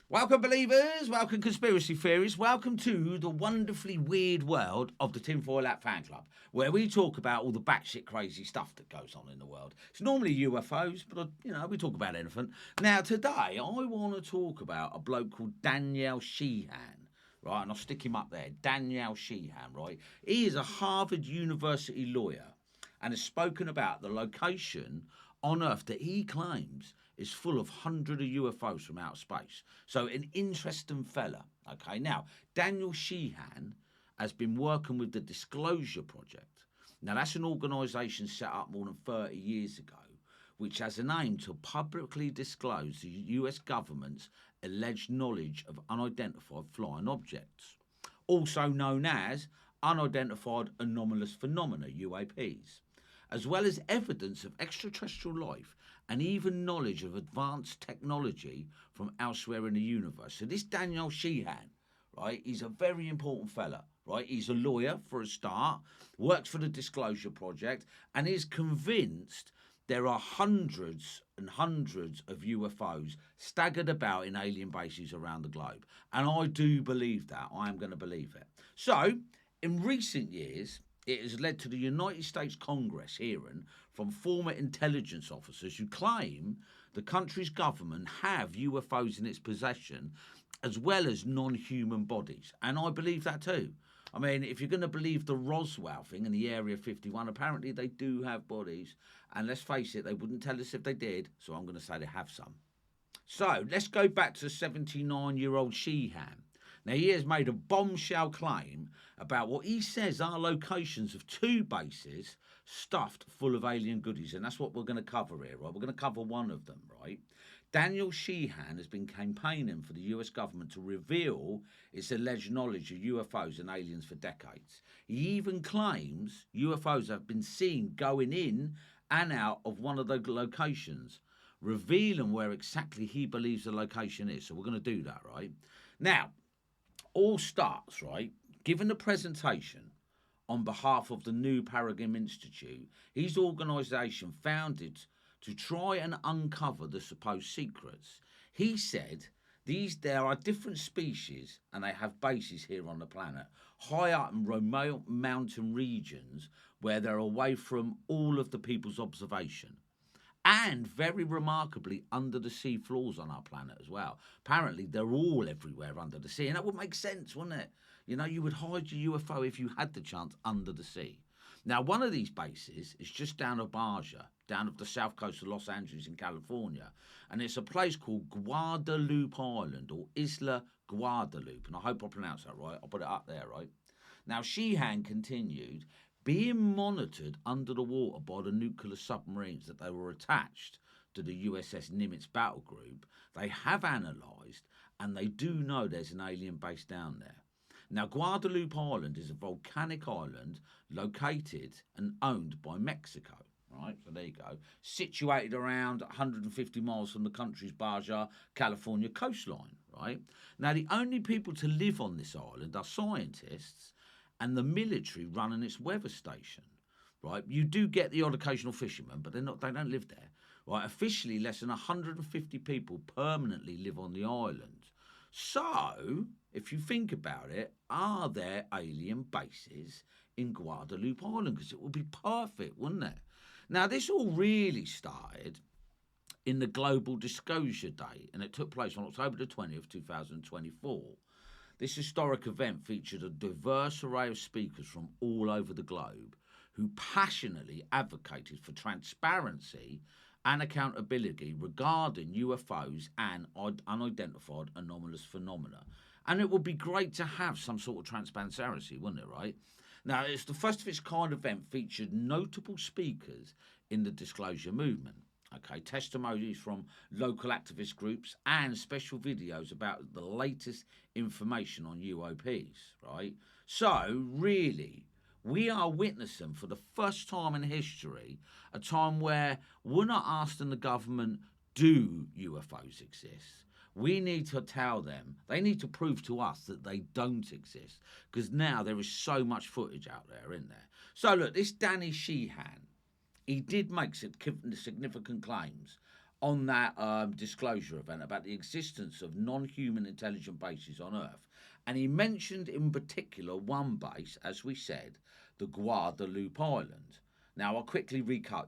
Welcome, believers. Welcome, conspiracy theorists. Welcome to the wonderfully weird world of the Tinfoil Hat Fan Club, where we talk about all the batshit crazy stuff that goes on in the world. It's normally UFOs, but we talk about anything. Now, today, I want to talk about a bloke called Daniel Sheehan. Right, and I'll stick him up there. Daniel Sheehan, right? He is a Harvard University lawyer and has spoken about the location on Earth that he claims is full of hundreds of UFOs from outer space. So an interesting fella. Okay, now Daniel Sheehan has been working with the Disclosure Project. Now that's an organisation set up more than 30 years ago, which has an aim to publicly disclose the US government's alleged knowledge of unidentified flying objects, also known as unidentified anomalous phenomena, UAPs, as well as evidence of extraterrestrial life and even knowledge of advanced technology from elsewhere in the universe. So this Daniel Sheehan, right, he's a very important fella, right? He's a lawyer for a start, works for the Disclosure Project, and is convinced there are hundreds and hundreds of UFOs staggered about in alien bases around the globe. And I do believe that. I am going to believe it. So, in recent years, it has led to the United States Congress hearing from former intelligence officers who claim the country's government have UFOs in its possession as well as non-human bodies. And I believe that too. I mean, if you're going to believe the Roswell thing in the Area 51, apparently they do have bodies. And let's face it, they wouldn't tell us if they did. So I'm going to say they have some. So let's go back to 79-year-old Sheehan. Now, he has made a bombshell claim about what he says are locations of two bases stuffed full of alien goodies. And that's what we're going to cover here, right? We're going to cover one of them, right? Daniel Sheehan has been campaigning for the US government to reveal its alleged knowledge of UFOs and aliens for decades. He even claims UFOs have been seen going in and out of one of the locations, revealing where exactly he believes the location is. So we're going to do that, right? Now, all starts, right, given the presentation on behalf of the New Paradigm Institute, his organisation founded to try and uncover the supposed secrets. He said there are different species and they have bases here on the planet, high up in remote mountain regions where they're away from all of the people's observation. And very remarkably, under the sea floors on our planet as well. Apparently, they're all everywhere under the sea. And that would make sense, wouldn't it? You know, you would hide your UFO if you had the chance under the sea. Now, one of these bases is just down of Baja, down of the south coast of Los Angeles in California. And it's a place called Guadalupe Island, or Isla Guadalupe. And I hope I pronounced that right. I'll put it up there, right? Now, Sheehan continued, being monitored under the water by the nuclear submarines that they were attached to the USS Nimitz battle group, they have analysed and they do know there's an alien base down there. Now, Guadalupe Island is a volcanic island located and owned by Mexico. Right, so there you go. Situated around 150 miles from the country's Baja, California coastline. Right, now the only people to live on this island are scientists and the military running its weather station. Right, you do get the odd occasional fisherman, but they don't live there. Right, officially less than 150 people permanently live on the island. So, if you think about it, are there alien bases in Guadalupe Island? Because it would be perfect, wouldn't it? Now, this all really started in the Global Disclosure Day, and it took place on October the 20th, 2024. This historic event featured a diverse array of speakers from all over the globe who passionately advocated for transparency and accountability regarding UFOs and unidentified anomalous phenomena. And it would be great to have some sort of transparency, wouldn't it, right? Now, it's the first of its kind event featured notable speakers in the disclosure movement. Okay, testimonies from local activist groups and special videos about the latest information on UOPs, right? So, really, we are witnessing for the first time in history a time where we're not asking the government, do UFOs exist? We need to tell them, they need to prove to us that they don't exist, because now there is so much footage out there, isn't there? So look, this Danny Sheehan, he did make significant claims on that disclosure event about the existence of non-human intelligent bases on Earth, and he mentioned in particular one base, as we said, the Guadalupe Island. Now I'll quickly recap.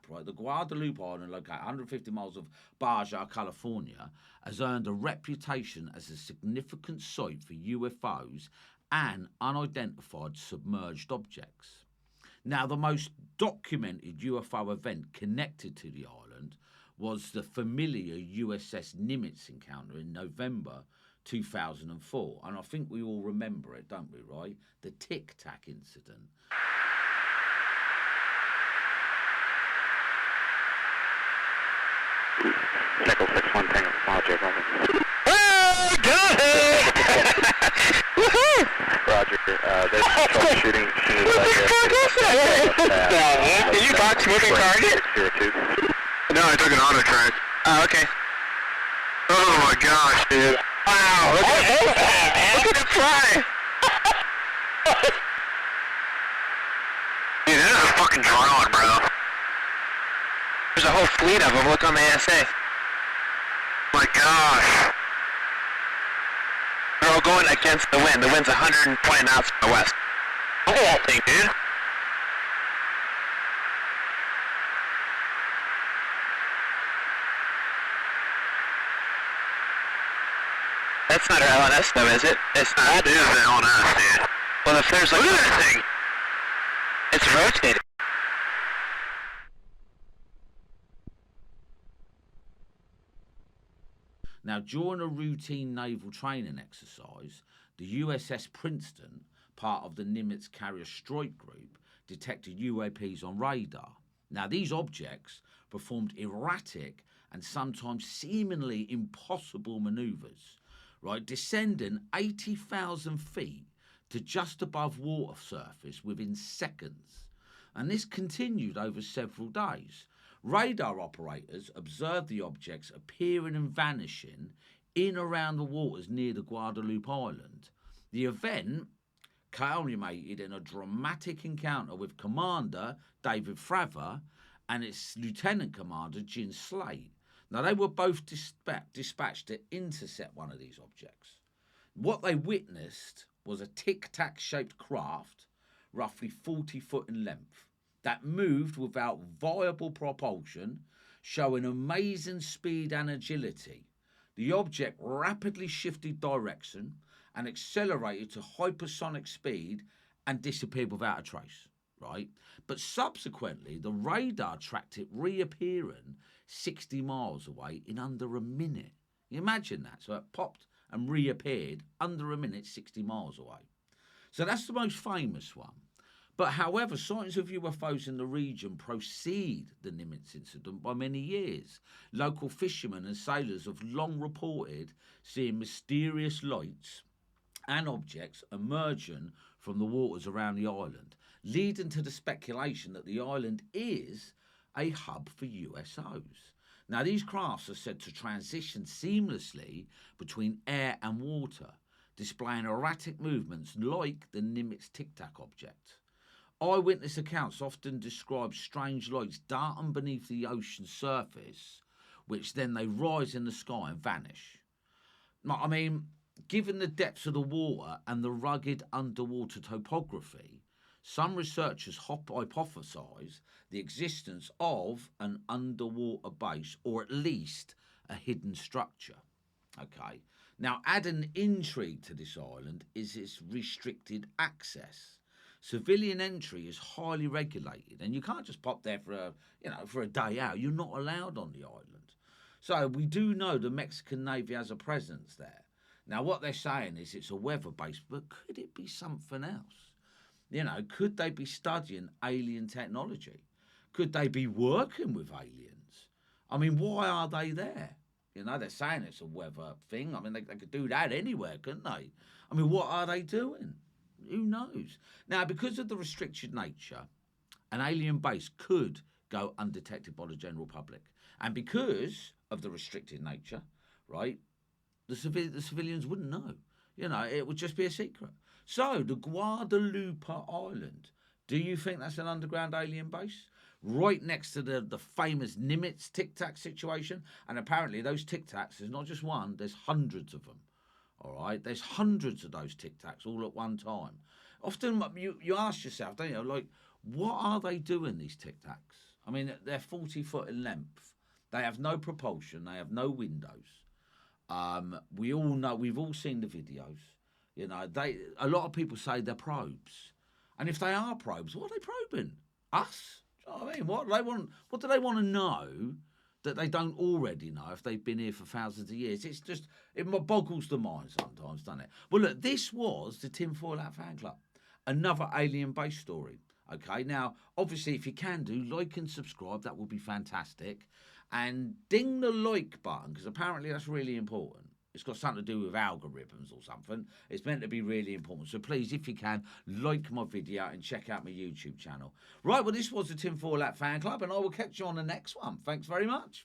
Right, the Guadalupe Island, located 150 miles of Baja, California, has earned a reputation as a significant site for UFOs and unidentified submerged objects. Now, the most documented UFO event connected to the island was the familiar USS Nimitz encounter in November 2004. And I think we all remember it, don't we, right? The Tic Tac incident. Nickel 61 Tango, Roger, Roger. Oh, go ahead! Woohoo! Roger, there's troubleshooting. What the fuck is that? Did you box moving target? 02. No, I took an auto track. Oh, okay. Oh my gosh, dude. Wow, look at that, man. Look at it fly. Dude, that is a fucking drone, bro. There's a whole fleet of them. Look on the ASA. My gosh. They're all going against the wind. The wind's 120 knots from the west. Look at that thing, dude. That's not our LNS though, is it? It's not. That is the LNS, dude. Well, if there's like... Look at that thing! It's rotating. Now, during a routine naval training exercise, the USS Princeton, part of the Nimitz Carrier Strike Group, detected UAPs on radar. Now, these objects performed erratic and sometimes seemingly impossible manoeuvres, right, descending 80,000 feet to just above water surface within seconds. And this continued over several days. Radar operators observed the objects appearing and vanishing in around the waters near the Guadalupe Island. The event culminated in a dramatic encounter with Commander David Fravor and its Lieutenant Commander Gin Slade. Now, they were both dispatched to intercept one of these objects. What they witnessed was a tic-tac shaped craft, roughly 40 foot in length, that moved without viable propulsion, showing amazing speed and agility. The object rapidly shifted direction and accelerated to hypersonic speed and disappeared without a trace, right? But subsequently, the radar tracked it reappearing 60 miles away in under a minute. You imagine that? So it popped and reappeared under a minute 60 miles away. So that's the most famous one. But however, sightings of UFOs in the region precede the Nimitz incident by many years. Local fishermen and sailors have long reported seeing mysterious lights and objects emerging from the waters around the island, leading to the speculation that the island is a hub for USOs. Now, these crafts are said to transition seamlessly between air and water, displaying erratic movements like the Nimitz Tic Tac object. Eyewitness accounts often describe strange lights darting beneath the ocean surface, which then they rise in the sky and vanish. I mean, given the depths of the water and the rugged underwater topography, some researchers hypothesize the existence of an underwater base, or at least a hidden structure. Okay. Now, adding intrigue to this island is its restricted access. Civilian entry is highly regulated, and you can't just pop there for a day out. You're not allowed on the island. So we do know the Mexican Navy has a presence there. Now, what they're saying is it's a weather base, but could it be something else? Could they be studying alien technology? Could they be working with aliens? I mean, why are they there? They're saying it's a weather thing. I mean, they could do that anywhere, couldn't they? I mean, what are they doing? Who knows? Now, because of the restricted nature, an alien base could go undetected by the general public. And because of the restricted nature, right, the civilians wouldn't know. It would just be a secret. So, the Guadalupe Island, do you think that's an underground alien base? right next to the famous Nimitz Tic Tac situation. And apparently those Tic Tacs, there's not just one, there's hundreds of them. All right, there's hundreds of those Tic Tacs all at one time. Often you ask yourself, don't you, like, what are they doing, these Tic Tacs? I mean, they're 40 foot in length. They have no propulsion. They have no windows. We all know, we've all seen the videos. You know, a lot of people say they're probes. And if they are probes, what are they probing? Us? Do you know what I mean? What do they want to know that they don't already know if they've been here for thousands of years? It's just, it boggles the mind sometimes, doesn't it? Well, look, this was the Tinfoil Hat Fan Club. Another alien-based story. Okay, now, obviously, if you can do, like and subscribe. That would be fantastic. And ding the like button, because apparently that's really important. It's got something to do with algorithms or something. It's meant to be really important. So please, if you can, like my video and check out my YouTube channel. Right, well, this was the Tinfoil Hat Fan Club, and I will catch you on the next one. Thanks very much.